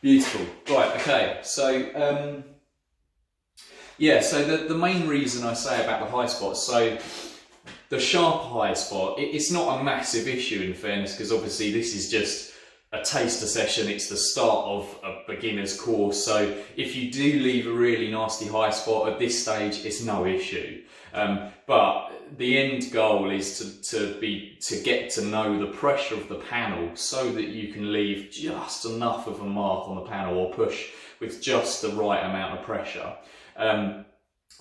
Beautiful. Right, okay, so yeah, so the main reason I say about the high spots, so the sharp high spot, it's not a massive issue in fairness, because obviously this is just a taster session, it's the start of a beginner's course, so if you do leave a really nasty high spot at this stage, it's no issue. But the end goal is to get to know the pressure of the panel so that you can leave just enough of a mark on the panel or push with just the right amount of pressure.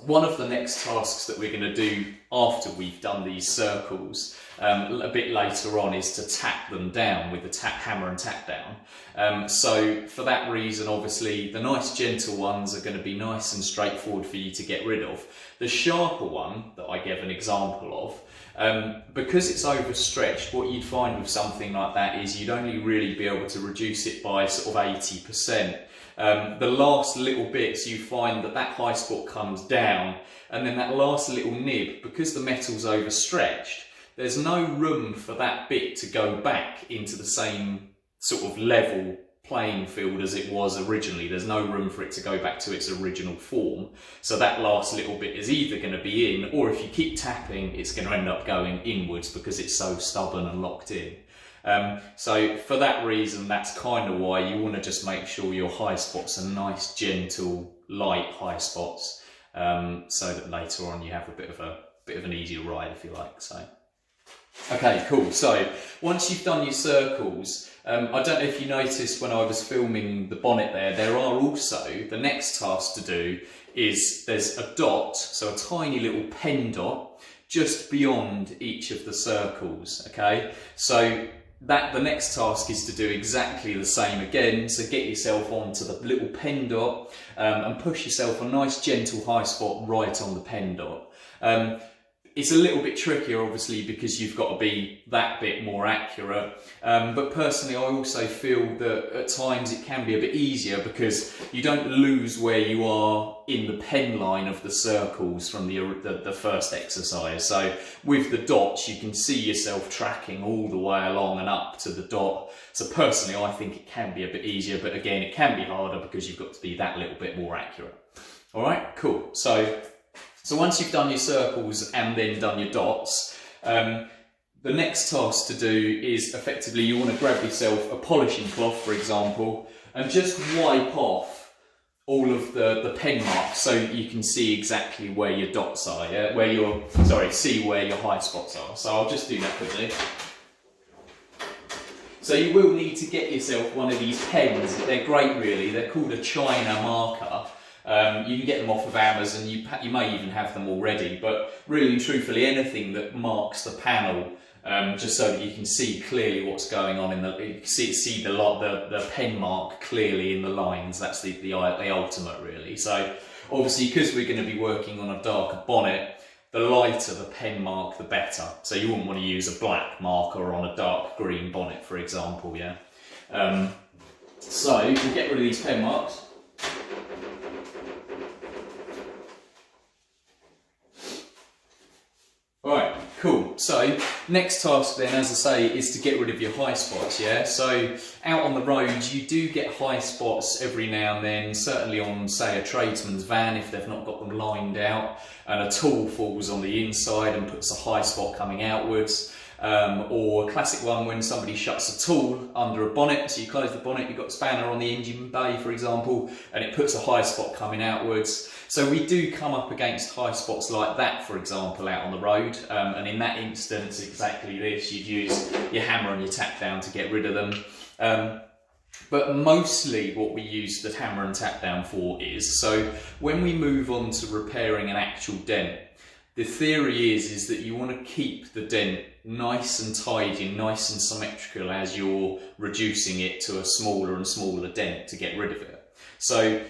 One of the next tasks that we're going to do after we've done these circles a bit later on is to tap them down with the hammer and tap down. So for that reason, obviously, the nice gentle ones are going to be nice and straightforward for you to get rid of. The sharper one that I gave an example of, because it's overstretched, what you'd find with something like that is you'd only really be able to reduce it by sort of 80%. The last little bits, you find that high spot comes down, and then that last little nib, because the metal's overstretched, there's no room for that bit to go back into the same sort of level playing field as it was originally. There's no room for it to go back to its original form. So that last little bit is either going to be in, or if you keep tapping, it's going to end up going inwards because it's so stubborn and locked in. So for that reason, that's kind of why you want to just make sure your high spots are nice, gentle, light high spots, so that later on you have a bit of an easier ride, if you like. So, okay, cool. So once you've done your circles, I don't know if you noticed when I was filming the bonnet there are also, the next task to do is there's a dot, so a tiny little pen dot just beyond each of the circles. Okay, so the next task is to do exactly the same again. So get yourself onto the little pen dot and push yourself a nice gentle high spot right on the pen dot. It's a little bit trickier obviously because you've got to be that bit more accurate, but personally I also feel that at times it can be a bit easier because you don't lose where you are in the pen line of the circles from the first exercise. So with the dots you can see yourself tracking all the way along and up to the dot. So personally I think it can be a bit easier, but again it can be harder because you've got to be that little bit more accurate. Alright, cool. So once you've done your circles and then done your dots, the next task to do is effectively you want to grab yourself a polishing cloth, for example, and just wipe off all of the pen marks so you can see exactly where your dots are, yeah? See where your high spots are. So I'll just do that quickly. So you will need to get yourself one of these pens. They're great really, they're called a China marker. You can get them off of Amazon, you may even have them already, but really and truthfully anything that marks the panel, just so that you can see clearly what's going on in you see the pen mark clearly in the lines. That's the ultimate really. So obviously because we're going to be working on a darker bonnet, the lighter the pen mark the better. So you wouldn't want to use a black marker on a dark green bonnet, for example, yeah? So you can get rid of these pen marks. Alright, cool. So next task then, as I say, is to get rid of your high spots, yeah? So out on the roads you do get high spots every now and then, certainly on say a tradesman's van if they've not got them lined out and a tool falls on the inside and puts a high spot coming outwards. Or a classic one when somebody shuts a tool under a bonnet, so you close the bonnet, you've got a spanner on the engine bay for example, and it puts a high spot coming outwards. So we do come up against high spots like that, for example, out on the road, and in that instance exactly this, you'd use your hammer and your tap down to get rid of them. But mostly what we use the hammer and tap down for is, so when we move on to repairing an actual dent, the theory is that you want to keep the dent nice and tidy and nice and symmetrical as you're reducing it to a smaller and smaller dent to get rid of it. So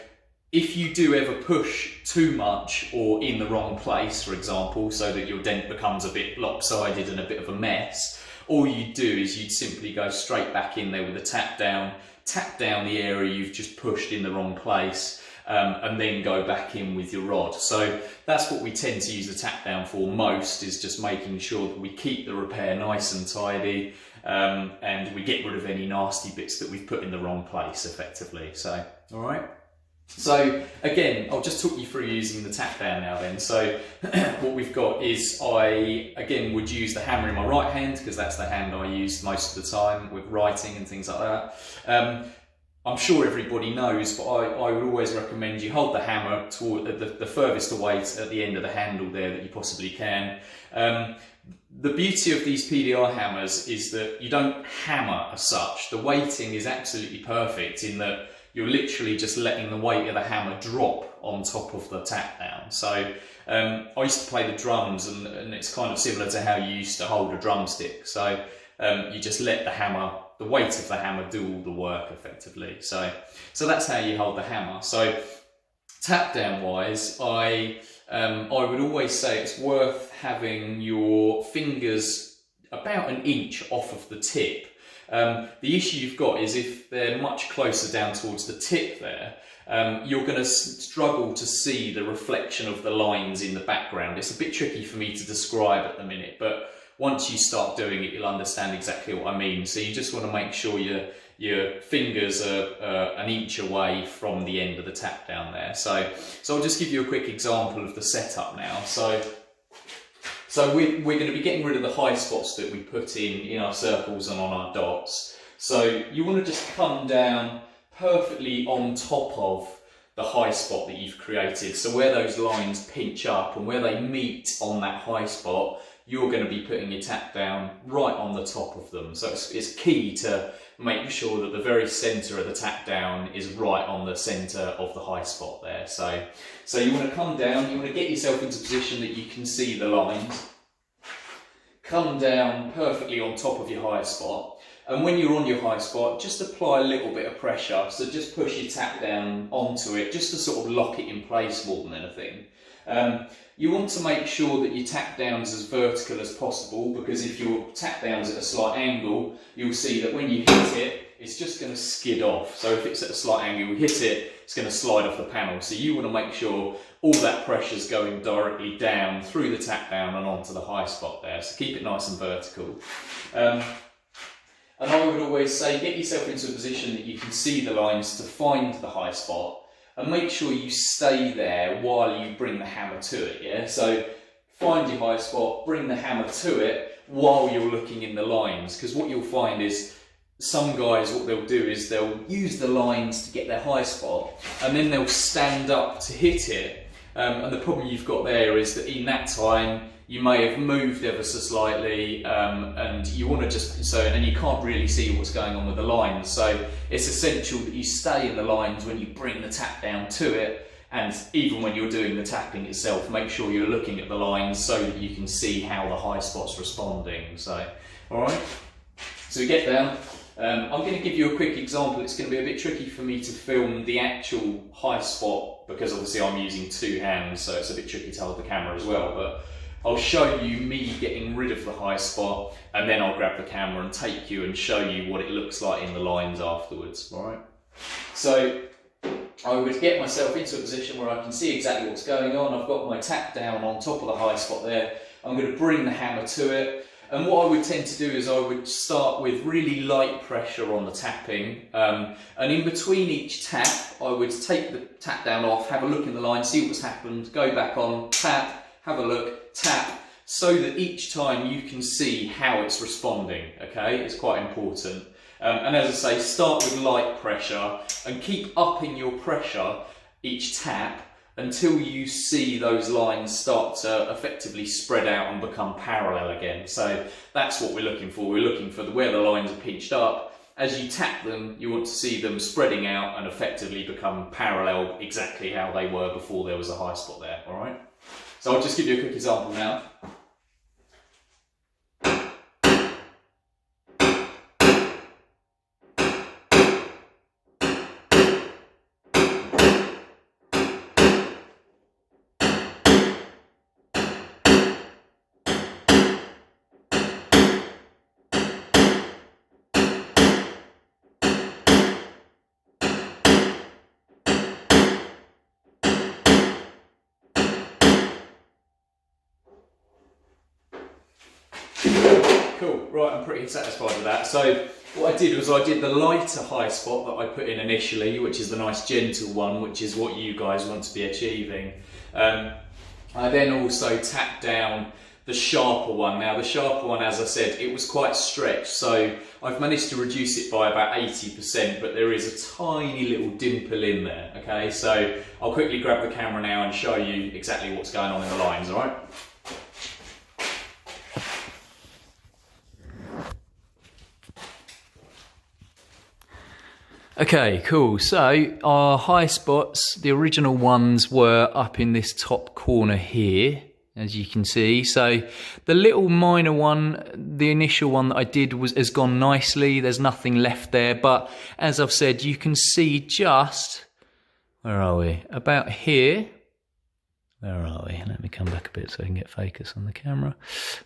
if you do ever push too much or in the wrong place, for example, so that your dent becomes a bit lopsided and a bit of a mess, all you'd do is you'd simply go straight back in there with a tap down the area you've just pushed in the wrong place, and then go back in with your rod. So that's what we tend to use the tap down for most, is just making sure that we keep the repair nice and tidy, and we get rid of any nasty bits that we've put in the wrong place effectively. So, all right. So again, I'll just talk you through using the tap down now then. So what we've got is I, again, would use the hammer in my right hand because that's the hand I use most of the time with writing and things like that. I'm sure everybody knows, but I would always recommend you hold the hammer toward the furthest away at the end of the handle there that you possibly can. The beauty of these PDI hammers is that you don't hammer as such. The weighting is absolutely perfect in that you're literally just letting the weight of the hammer drop on top of the tap down. So I used to play the drums, and it's kind of similar to how you used to hold a drumstick. So you just let the weight of the hammer do all the work effectively. So that's how you hold the hammer. So tap down wise, I would always say it's worth having your fingers about an inch off of the tip. The issue you've got is if they're much closer down towards the tip there, you're going to struggle to see the reflection of the lines in the background. It's a bit tricky for me to describe at the minute, but once you start doing it, you'll understand exactly what I mean. So you just want to make sure your fingers are an inch away from the end of the tap down there. So I'll just give you a quick example of the setup now. So we're going to be getting rid of the high spots that we put in our circles and on our dots. So you want to just come down perfectly on top of the high spot that you've created. So where those lines pinch up and where they meet on that high spot, you're going to be putting your tap down right on the top of them. So it's key to make sure that the very centre of the tap down is right on the centre of the high spot there. So you want to come down, you want to get yourself into a position that you can see the lines. Come down perfectly on top of your high spot. And when you're on your high spot, just apply a little bit of pressure. So just push your tap down onto it, just to sort of lock it in place more than anything. You want to make sure that your tap down's as vertical as possible, because if your tap down's at a slight angle, you'll see that when you hit it, it's just going to skid off. So if it's at a slight angle, you hit it, it's going to slide off the panel. So you want to make sure all that pressure's going directly down through the tap down and onto the high spot there. So keep it nice and vertical. And I would always say, get yourself into a position that you can see the lines to find the high spot, and make sure you stay there while you bring the hammer to it, yeah? So find your high spot, bring the hammer to it while you're looking in the lines, because what you'll find is some guys, what they'll do is they'll use the lines to get their high spot, and then they'll stand up to hit it. And the problem you've got there is that in that time, you may have moved ever so slightly, and you want to just, and then you can't really see what's going on with the lines. So it's essential that you stay in the lines when you bring the tap down to it, and even when you're doing the tapping itself, make sure you're looking at the lines so that you can see how the high spot's responding. So, all right. So we get down. I'm going to give you a quick example. It's going to be a bit tricky for me to film the actual high spot because obviously I'm using two hands, so it's a bit tricky to hold the camera as well. But I'll show you me getting rid of the high spot, and then I'll grab the camera and take you and show you what it looks like in the lines afterwards. All right. So I would get myself into a position where I can see exactly what's going on. I've got my tap down on top of the high spot there. I'm going to bring the hammer to it. And what I would tend to do is I would start with really light pressure on the tapping, and in between each tap I would take the tap down off, have a look in the line, see what's happened, go back on, tap, have a look, tap, so that each time you can see how it's responding, okay? It's quite important. And as I say, start with light pressure and keep upping your pressure each tap until you see those lines start to effectively spread out and become parallel again. So that's what we're looking for. We're looking for where the lines are pinched up. As you tap them, you want to see them spreading out and effectively become parallel exactly how they were before there was a high spot there, all right? So I'll just give you a quick example now. cool. Right, I'm pretty satisfied with that. So what I did was I did the lighter high spot that I put in initially, which is the nice gentle one, which is what you guys want to be achieving. I then also tapped down the sharper one. Now the sharper one, as I said, it was quite stretched, so I've managed to reduce it by about 80%, but there is a tiny little dimple in there, okay? So I'll quickly grab the camera now and show you exactly what's going on in the lines, all right? Okay, cool. So our high spots, the original ones were up in this top corner here, as you can see. So the little minor one, the initial one that I did has gone nicely. There's nothing left there, but as I've said, you can see just, where are we? About here. Where are we? Let me come back a bit so I can get focus on the camera.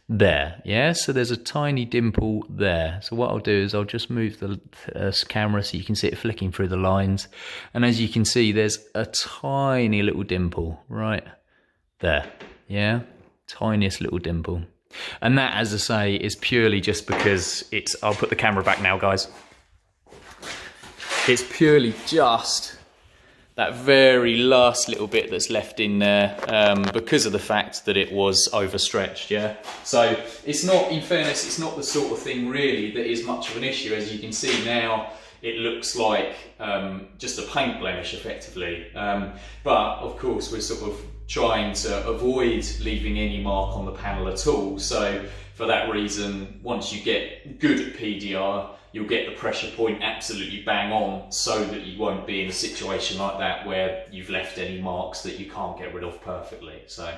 There, yeah, so there's a tiny dimple there. So what I'll do is I'll just move the camera so you can see it flicking through the lines. And as you can see, there's a tiny little dimple right there, yeah? Tiniest little dimple. And that, as I say, is purely just because it's, I'll put the camera back now, guys. It's purely just that very last little bit that's left in there because of the fact that it was overstretched, yeah? So it's not, in fairness, it's not the sort of thing really that is much of an issue. As you can see now, it looks like just a paint blemish effectively. But of course, we're sort of trying to avoid leaving any mark on the panel at all. So for that reason, once you get good at PDR, you'll get the pressure point absolutely bang on so that you won't be in a situation like that where you've left any marks that you can't get rid of perfectly. So,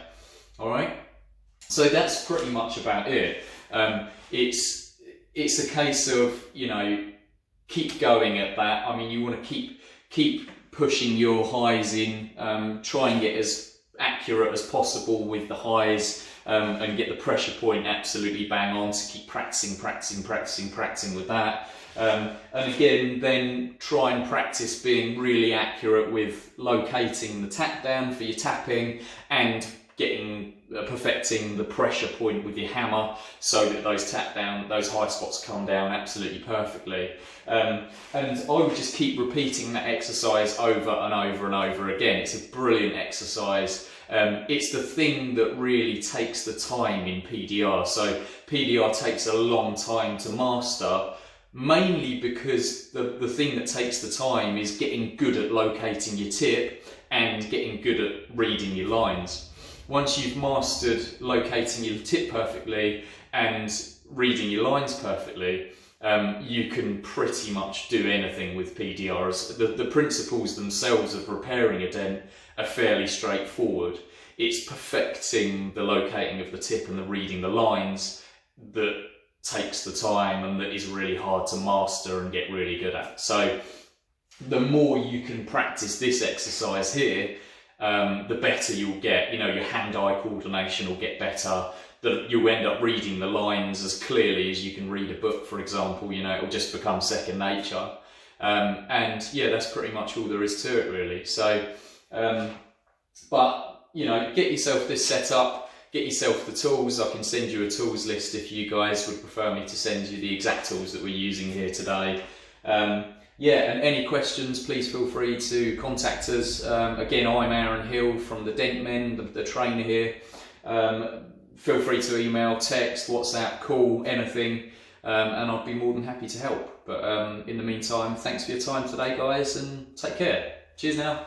all right. So that's pretty much about it. It's a case of, you know, keep going at that. I mean, you want to keep pushing your highs in, try and get as accurate as possible with the highs. And get the pressure point absolutely bang on, to keep practicing with that. And again, then try and practice being really accurate with locating the tap down for your tapping and perfecting the pressure point with your hammer so that those high spots come down absolutely perfectly. And I would just keep repeating that exercise over and over and over again. It's a brilliant exercise. It's the thing that really takes the time in PDR. So PDR takes a long time to master, mainly because the thing that takes the time is getting good at locating your tip and getting good at reading your lines. Once you've mastered locating your tip perfectly and reading your lines perfectly, you can pretty much do anything with PDRs. The principles themselves of repairing a dent are fairly straightforward. It's perfecting the locating of the tip and the reading the lines that takes the time and that is really hard to master and get really good at. So the more you can practice this exercise here, the better you'll get. You know, your hand-eye coordination will get better. You'll end up reading the lines as clearly as you can read a book, for example. You know, it'll just become second nature. And yeah, that's pretty much all there is to it, really. So, but, you know, get yourself this set up, get yourself the tools. I can send you a tools list if you guys would prefer me to send you the exact tools that we're using here today. Yeah, and any questions, please feel free to contact us. Again, I'm Aaron Hill from the Dent Men, the trainer here. Feel free to email, text, WhatsApp, call, anything, and I'd be more than happy to help. But in the meantime, thanks for your time today, guys, and take care. Cheers now.